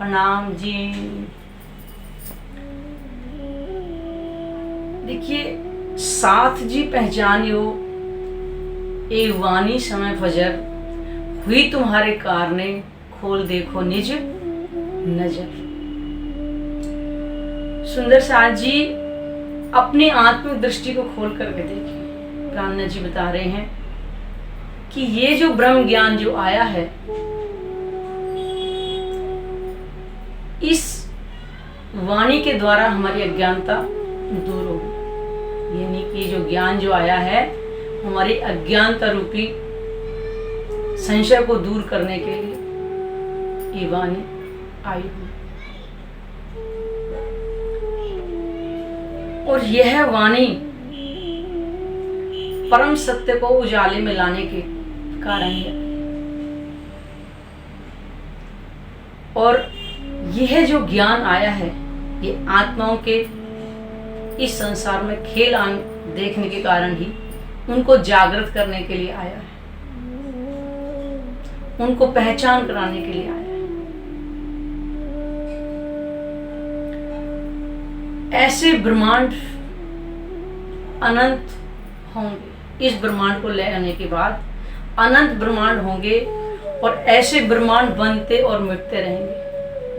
प्रणाम जी। देखिए, साथ जी पहचानियो ए वाणी समय फजर, हुई तुम्हारे कारने खोल देखो निज नजर। सुंदर साथ जी अपनी आत्मिक दृष्टि को खोल करके देखिए। प्राणनाथ जी बता रहे हैं कि ये जो ब्रह्म ज्ञान जो आया है, इस वाणी के द्वारा हमारी अज्ञानता दूर होगी। यानी कि जो ज्ञान जो आया है, हमारी अज्ञानता रूपी संशय को दूर करने के लिए ये वाणी आई हुई। और यह वाणी परम सत्य को उजाले में लाने के कारण है। और यह जो ज्ञान आया है, ये आत्माओं के इस संसार में खेल देखने के कारण ही उनको जागृत करने के लिए आया है, उनको पहचान कराने के लिए आया है। ऐसे ब्रह्मांड अनंत होंगे। इस ब्रह्मांड को ले आने के बाद अनंत ब्रह्मांड होंगे और ऐसे ब्रह्मांड बनते और मिटते रहेंगे।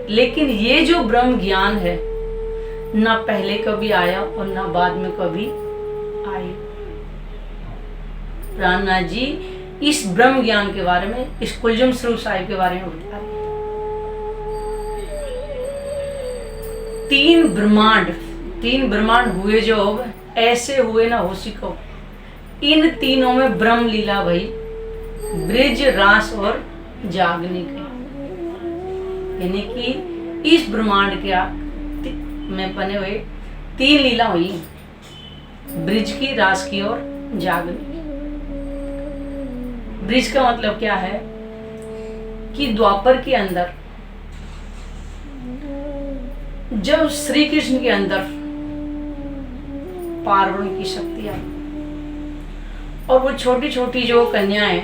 लेकिन ये जो ब्रह्म ज्ञान है, ना पहले कभी आया और ना बाद में कभी आए। प्राणनाथ जी इस ब्रह्म ज्ञान के बारे में, इस कुलजुम स्वरूप साहिब के बारे में बता रहे हैं। तीन ब्रह्मांड हुए जो ऐसे हुए ना हो सिको। इन तीनों में ब्रह्म लीला भई, ब्रिज रास और जागने के। यानी कि इस ब्रह्मांड के में बने हुए तीन लीला हुई, ब्रिज की, रास की और जागने की। ब्रिज का मतलब क्या है कि द्वापर के अंदर जब श्री कृष्ण के अंदर पार्वण की शक्ति आई और वो छोटी छोटी जो कन्याएं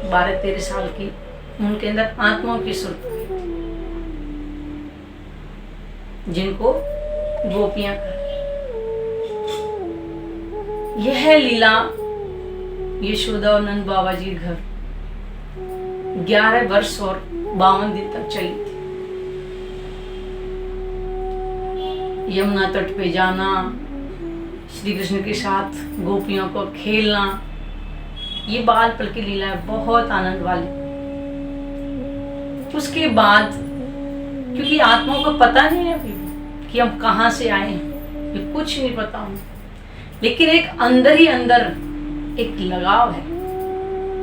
12-13 साल की, उनके अंदर आत्माओं की सुरत, जिनको गोपियां कहते। यह लीला यशोदा और नंद बाबा जी घर 11 वर्ष और 52 दिन तक चली थी। यमुना तट पे जाना, श्री कृष्ण के साथ गोपियों को खेलना, ये बाल पल की लीला है, बहुत आनंद वाली। उसके बाद क्योंकि आत्माओं को पता नहीं है अभी कि हम कहाँ से आए हैं, ये कुछ नहीं पता हूँ, लेकिन एक अंदर ही अंदर एक लगाव है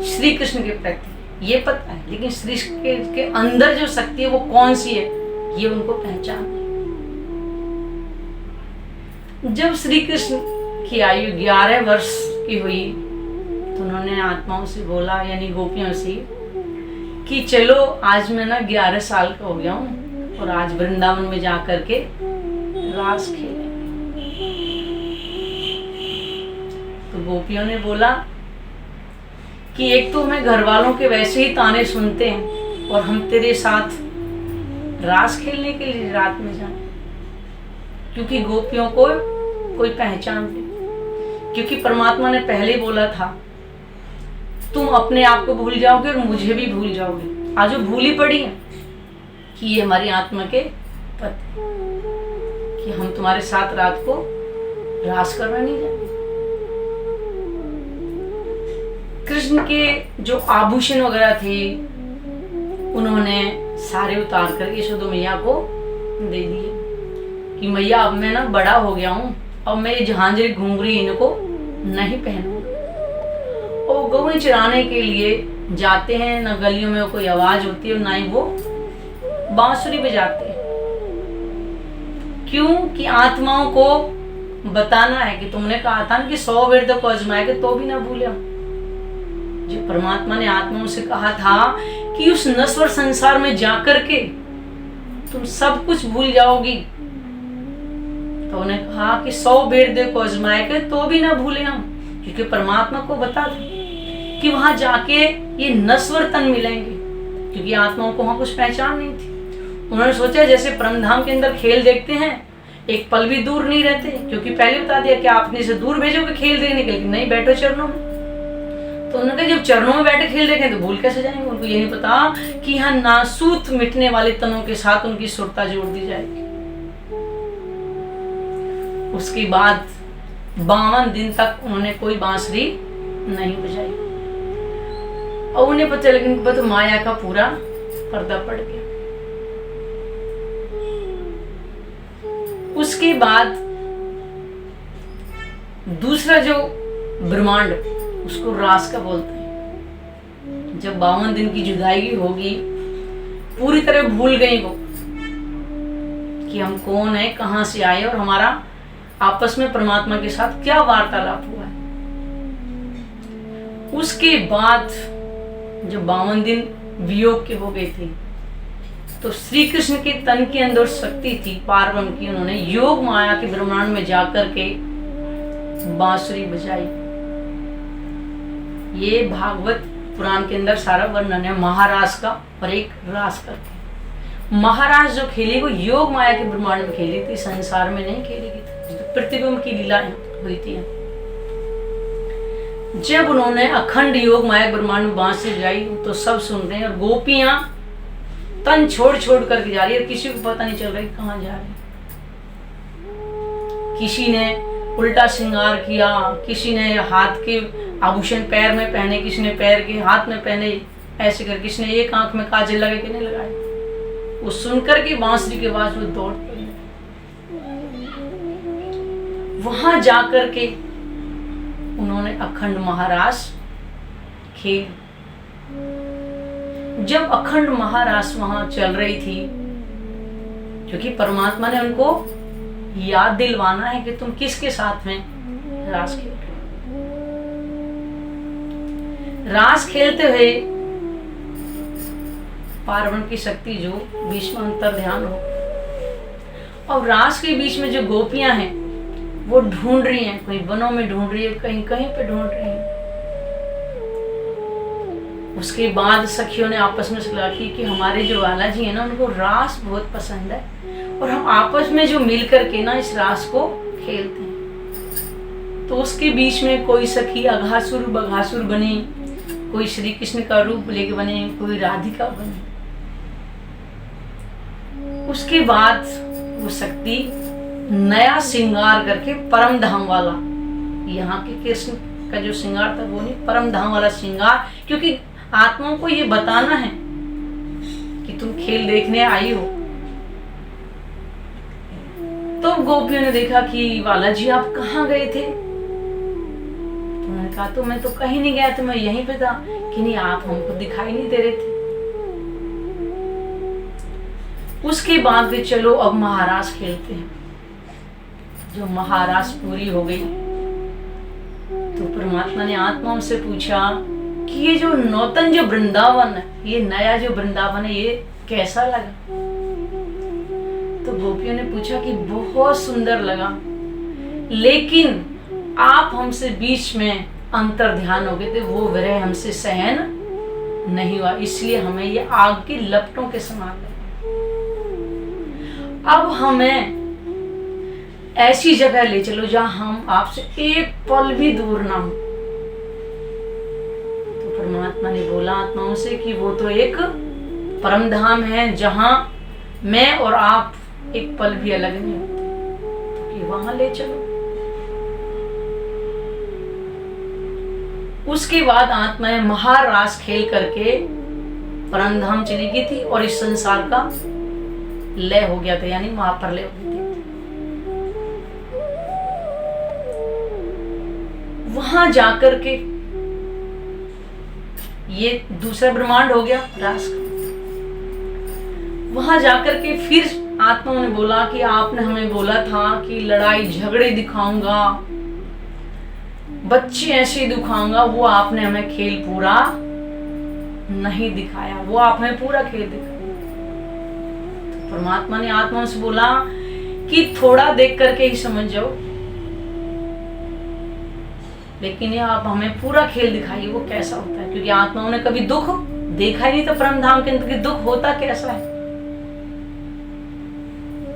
श्री कृष्ण के प्रति, ये पता है। लेकिन श्री के अंदर जो शक्ति है वो कौन सी है, ये उनको पहचान है। जब श्री कृष्ण की आयु 11 वर्ष की हुई तो उन्होंने आत्माओं से बोला, यानी गोपियों से, कि चलो आज मैं ना 11 साल का हो गया हूँ और आज वृंदावन में जा करके रास खेले। तो गोपियों ने बोला कि एक तो हमें घर वालों के वैसे ही ताने सुनते हैं और हम तेरे साथ रास खेलने के लिए रात में जाए, क्योंकि गोपियों को कोई पहचान नहीं। क्योंकि परमात्मा ने पहले ही बोला था, तुम अपने आप को भूल जाओगे और मुझे भी भूल जाओगे। आज वो भूली पड़ी है कि ये हमारी आत्मा के पति, कि हम तुम्हारे साथ रात को रास करना नहीं जाएंगे। कृष्ण के जो आभूषण वगैरह थे, उन्होंने सारे उतार कर यशोदा मैया को दे दिए कि मैया अब मैं ना बड़ा हो गया हूँ, अब मैं ये झांझरी घुंघरी इनको नहीं पहनूंगा। और गौएं चराने के लिए जाते हैं, ना गलियों में कोई आवाज होती है और ना ही वो बांसुरी बजाते हैं। क्यों? कि आत्माओं को बताना है कि तुमने कहा था कि 100 वेद को आजमाएंगे तो भी ना भूले। जो परमात्मा ने आत्माओं से कहा था कि उस नश्वर संसार में जाकर के तुम सब कुछ भूल जाओगी, तो उन्हें कहा कि 100 वेद को आजमाएंगे तो भी ना भूले हम, क्योंकि परमात्मा को बता था कि वहां जाके ये नश्वर तन मिलेंगे, क्योंकि आत्माओं को वहां कुछ पहचान नहीं थी। उन्होंने सोचा जैसे परमधाम के अंदर खेल देखते हैं, एक पल भी दूर नहीं रहते, क्योंकि पहले बता दिया कि आप अपने से दूर भेजोगे खेल देखने के लिए, नहीं बैठो चरणों में। तो उन्होंने कहा जब चरणों में बैठे खेल देखें तो भूल कैसे जाएंगे। उनको ये नहीं पता कि यहाँ नासूत मिटने वाले तनों के साथ उनकी सुरता जोड़ दी जाएगी। उसके बाद 52 दिन तक उन्होंने कोई बांसुरी नहीं बजाई और उन्हें पता लगा कि तो माया का पूरा पर्दा पड़ गया। उसके बाद दूसरा जो ब्रह्मांड, उसको रास का बोलते हैं। जब 52 दिन की जुदाई होगी, पूरी तरह भूल गई वो कि हम कौन है, कहां से आए और हमारा आपस में परमात्मा के साथ क्या वार्तालाप हुआ है। उसके बाद जब 52 दिन वियोग के हो गए थे, तो श्री कृष्ण के तन के अंदर शक्ति थी पार्वम की, उन्होंने योग माया के ब्रह्मांड में जाकर के बांसुरी बजाई। ये भागवत पुराण के अंदर सारा वर्णन है महाराज का और एक रास करके। महाराज जो खेली वो योग माया के ब्रह्मांड में खेली थी, संसार में नहीं खेली गई थी, तो प्रतिबिंब की लीला हुई थी। जब उन्होंने अखंड योग माया ब्रह्मांड में बांसुरी बजाई तो सब सुन रहे हैं और गोपियां तन छोड़ छोड़ करके जा रही है, किसी को पता नहीं चल रहा है कहां जा रही है। किसी ने उल्टा श्रृंगार किया, किसी ने हाथ के आभूषण पैर में पहने, किसी ने पैर के हाथ में पहने, ऐसे कर किसी ने एक आंख में काजल लगे कि नहीं लगाए। वो सुनकर के बांसुरी के आवाज में दौड़ पड़ी। वहां जाकर के उन्होंने अखंड महारास खेल। जब अखंड महारास वहां चल रही थी, क्योंकि परमात्मा ने उनको याद दिलवाना है कि तुम किसके साथ में रास खेल रहे हो। रास खेलते हुए पार्वण की शक्ति जो बीच में अंतर ध्यान हो, और रास के बीच में जो गोपियां हैं वो ढूंढ रही हैं, कहीं वनों में ढूंढ रही है, कहीं कहीं पे ढूंढ रही हैं। उसके बाद सखियों ने आपस में सलाह की कि हमारे जो वाला जी है ना, उनको रास बहुत पसंद है और हम आपस में जो मिल करके ना इस रास को खेलते हैं। तो उसके बीच में कोई सखी अघासुर बघासुर बनी, कोई श्री कृष्ण का रूप लेके बने, कोई राधिका बनी। उसके बाद वो शक्ति नया श्रृंगार करके परम धाम वाला, यहाँ के कृष्ण का जो श्रृंगार था वो नहीं, परम धाम वाला श्रृंगार, क्योंकि आत्माओं को ये बताना है कि तुम खेल देखने आई हो। तो गोपियों ने देखा कि वाला जी आप कहाँ गए थे। तो उन्होंने कहा तो मैं तो कहीं नहीं गया था, मैं यहीं पे था। कि नहीं, आप हमको दिखाई नहीं दे रहे थे। उसके बाद वे चलो अब महारास खेलते हैं। जो महारास पूरी हो गई तो परमात्मा ने आत्माओं से पूछा कि ये जो नौतन जो वृंदावन है, ये नया जो वृंदावन है, ये कैसा लगा। तो गोपियों ने पूछा कि बहुत सुंदर लगा, लेकिन आप हमसे बीच में अंतर ध्यान हो गए थे, वो विरह हमसे सहन नहीं हुआ, इसलिए हमें ये आग की लपटों के समान लगा। अब हमें ऐसी जगह ले चलो जहां हम आपसे एक पल भी दूर ना हो। तो परमात्मा ने बोला आत्माओं से कि वो तो एक परम धाम है जहां मैं और आप एक पल भी अलग नहीं होते, तो कि वहां ले चलो। उसके बाद आत्माएं महारास खेल करके परम धाम चली गई थी और इस संसार का लय हो गया था, यानी महाप्रलय हो गई थी। वहां जाकर के ये दूसरा ब्रह्मांड हो गया रास का। वहां जाकर के फिर आत्माओं ने बोला कि आपने हमें बोला था कि लड़ाई झगड़े दिखाऊंगा, बच्चे ऐसे दिखाऊंगा, वो आपने हमें खेल पूरा नहीं दिखाया, वो आप हमें पूरा खेल दिखाया। तो परमात्मा ने आत्माओं से बोला कि थोड़ा देख करके ही समझ जाओ, लेकिन ये आप हमें पूरा खेल दिखाइए वो कैसा होता है, क्योंकि आत्माओं ने कभी दुख देखा ही नहीं था। परम धाम के अंदर दुख होता कैसा है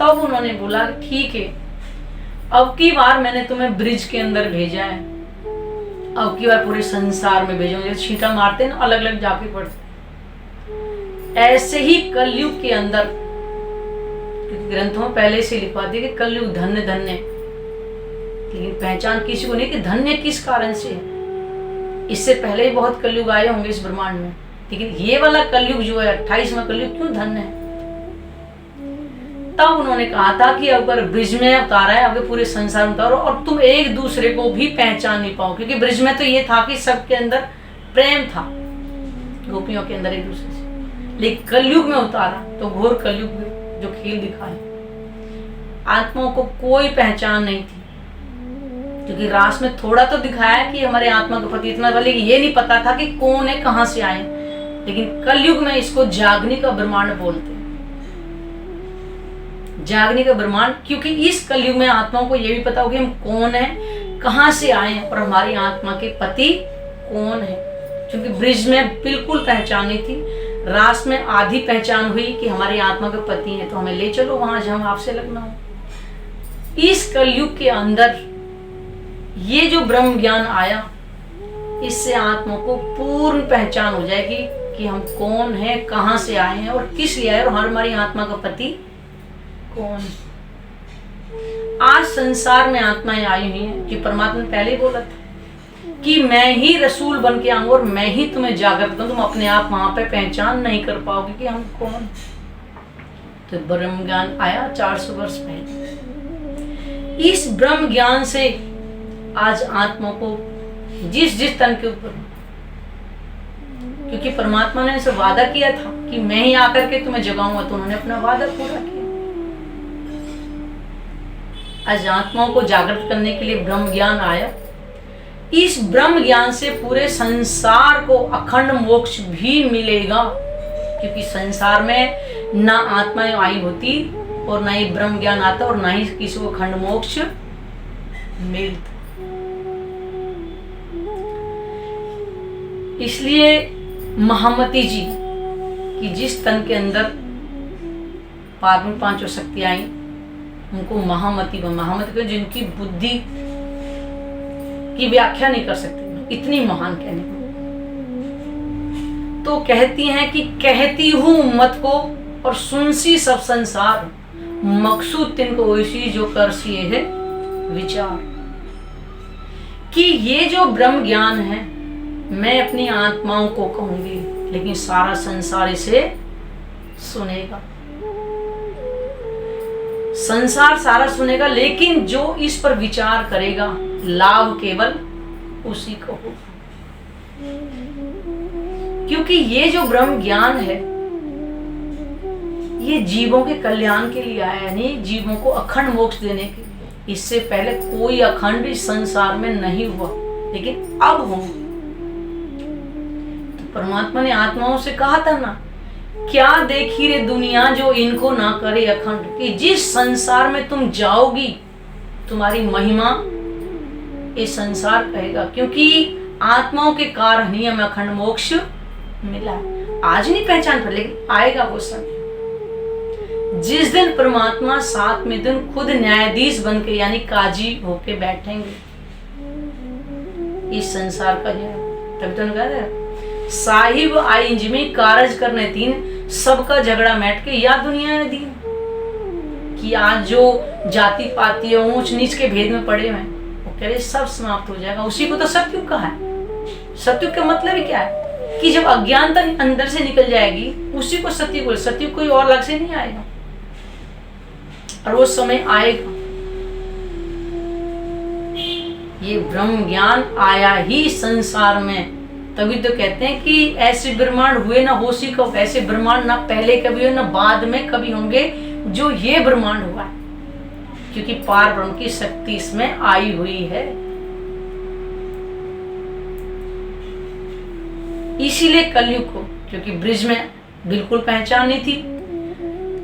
तब उन्होंने बोला ठीक है, अब की बार मैंने तुम्हें ब्रिज के अंदर भेजा है, अब की बार पूरे संसार में भेजूंगे। छींटा मारते ना अलग अलग जाके पड़ते, ऐसे ही कलयुग के अंदर ग्रंथों में पहले से लिखवा दिया कि कलयुग धन्य धन्य, लेकिन पहचान किसी को नहीं कि धन्य किस कारण से है। इससे पहले ही बहुत कलयुग आए होंगे इस ब्रह्मांड में, लेकिन ये वाला कलयुग जो है 28वां कलयुग क्यों धन्य है। तब उन्होंने कहा था कि अगर ब्रिज में उतारा है, अगर पूरे संसार में उतारो और तुम एक दूसरे को भी पहचान नहीं पाओ, क्योंकि ब्रिज में तो ये था कि सबके अंदर प्रेम था, गोपियों के अंदर एक दूसरे से, लेकिन कलयुग में उतारा तो घोर कलयुग में जो खेल दिखाए, आत्माओं को कोई पहचान नहीं थी। क्योंकि रास में थोड़ा तो दिखाया कि हमारे आत्मा का पति इतना, लेकिन ये नहीं पता था कि कौन है, कहां से आए। लेकिन कलयुग में इसको जागने का ब्रह्मांड बोलते हैं, जागने का ब्रह्मांड, क्योंकि इस कलयुग में आत्माओं को यह भी पता हो कि हम कौन है, कहां से आए हैं और हमारी आत्मा के पति कौन है। क्योंकि ब्रिज में बिल्कुल पहचान नहीं थी, रास में आधी पहचान हुई कि हमारी आत्मा के पति हैं, तो हमें ले चलो वहां जहां आपसे लगना हो। इस कलयुग के अंदर ये जो ब्रह्म ज्ञान आया, इससे आत्मा को पूर्ण पहचान हो जाएगी कि हम कौन हैं, कहां से आए हैं और किस लिए आए और हमारी आत्मा का पति कौन। आज संसार में आत्माएं आई हुई हैं कि परमात्मा ने पहले ही बोला था कि मैं ही रसूल बन के आऊंगा और मैं ही तुम्हें जागृत करूं, तुम अपने आप वहां पे पहचान नहीं कर पाओगे कि हम कौन। तो ब्रह्म ज्ञान आया 400 वर्ष पहले। इस ब्रह्म ज्ञान से आज आत्मा को जिस तन के ऊपर, क्योंकि परमात्मा ने उनसे वादा किया था कि मैं ही आकर के तुम्हें जगाऊंगा, तो उन्होंने अपना वादा पूरा किया। आज आत्माओं को जागृत करने के लिए ब्रह्म ज्ञान आया। इस ब्रह्म ज्ञान से पूरे संसार को अखंड मोक्ष भी मिलेगा, क्योंकि संसार में ना आत्माएं आई होती और ना ही ब्रह्म ज्ञान आता और ना ही किसी को अखंड मोक्ष मिलता। इसलिए महामती जी की जिस तन के अंदर पार्वती पांचों शक्तियां आई, उनको महामती क्यों, जिनकी बुद्धि की व्याख्या नहीं कर सकती, इतनी महान कहने को। तो कहती हैं कि कहती हूं मत को और सुनसी सब संसार, मकसूद तिनको वैसी जो कर सिए है विचार। कि ये जो ब्रह्म ज्ञान है मैं अपनी आत्माओं को कहूंगी, लेकिन सारा संसार इसे सुनेगा, संसार सारा सुनेगा, लेकिन जो इस पर विचार करेगा लाभ केवल उसी को होगा। क्योंकि ये जो ब्रह्म ज्ञान है ये जीवों के कल्याण के लिए आया, यानी जीवों को अखंड मोक्ष देने के लिए। इससे पहले कोई अखंड इस संसार में नहीं हुआ, लेकिन अब होंगे। तो परमात्मा ने आत्माओं से कहा था ना, क्या देखी रे दुनिया जो इनको ना करे अखंड, कि जिस संसार में तुम जाओगी तुम्हारी महिमा ये संसार कहेगा, क्योंकि आत्माओं के कारण ही हमें अखंड मोक्ष मिला। आज नहीं पहचान पर, लेकिन आएगा वो समय जिस दिन परमात्मा 7वें दिन खुद न्यायाधीश बन के, यानी काजी होके बैठेंगे इस संसार का न्याय। तभी तो कह रहे साहिब आई इंजमी कारज करने तीन, सबका झगड़ा मैट के या दुनिया है दीन। कि आज जो जाति पाति ऊंच नीच के भेद में पड़े हुए वो कह रहे सब समाप्त हो जाएगा। उसी को तो सत्युग कहा है। सत्युग का मतलब ही क्या है कि जब अज्ञानता अंदर से निकल जाएगी उसी को सत्युग। सत्युग कोई और अलग से नहीं आएगा, और वो समय आएगा। ये ब्रह्म ज्ञान आया ही संसार में, तभी तो कहते हैं कि ऐसे ब्रह्मांड हुए ना हो सी कब, ऐसे ब्रह्मांड ना पहले कभी हो ना बाद में कभी होंगे जो ये ब्रह्मांड हुआ है, क्योंकि पार ब्रह्म की शक्ति इसमें आई हुई है। इसीलिए कलयुग को, क्योंकि ब्रिज में बिल्कुल पहचान नहीं थी,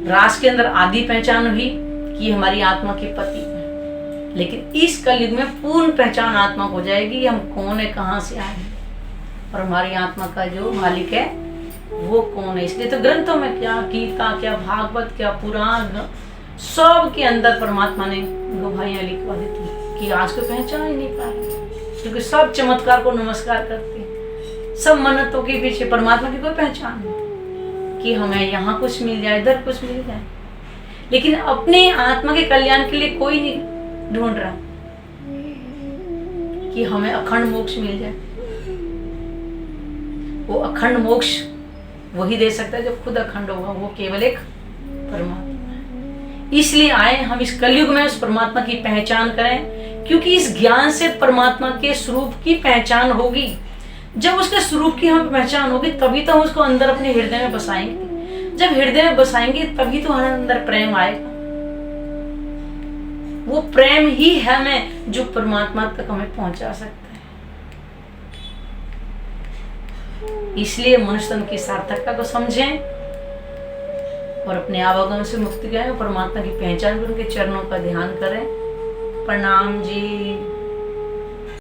रास के अंदर आधी पहचान हुई कि हमारी आत्मा के पति है, लेकिन इस कलयुग में पूर्ण पहचान आत्मा को हो जाएगी हम कौन है, कहां से आए हैं और हमारी आत्मा का जो मालिक है वो कौन है। इसलिए तो ग्रंथों में क्या गीता, क्या भागवत, क्या पुराण, सब के अंदर परमात्मा ने गवाहियां लिखवा दी थी कि आज को पहचान ही नहीं पा रहे, क्योंकि सब चमत्कार को नमस्कार करते हैं, सब मन्नतों के पीछे परमात्मा की कोई पहचान नहीं कि हमें यहाँ कुछ मिल जाए, इधर कुछ मिल जाए, लेकिन अपने आत्मा के कल्याण के लिए कोई नहीं ढूंढ रहा कि हमें अखंड मोक्ष मिल जाए। वो अखंड मोक्ष वही दे सकता है जो खुद अखंड होगा, वो केवल एक परमात्मा है। इसलिए आए हम इस कलयुग में उस परमात्मा की पहचान करें, क्योंकि इस ज्ञान से परमात्मा के स्वरूप की पहचान होगी। जब उसके स्वरूप की हमें पहचान होगी तभी तो हम उसको अंदर अपने हृदय में बसाएंगे। जब हृदय में बसाएंगे तभी तो हमारे अंदर प्रेम आएगा। वो प्रेम ही है हमें जो परमात्मा तक हमें पहुंचा सकता है। इसलिए मनुष्य तन की सार्थकता को समझें और अपने आवागम से मुक्ति गए, परमात्मा की पहचान कर उनके चरणों का ध्यान करें। प्रणाम जी।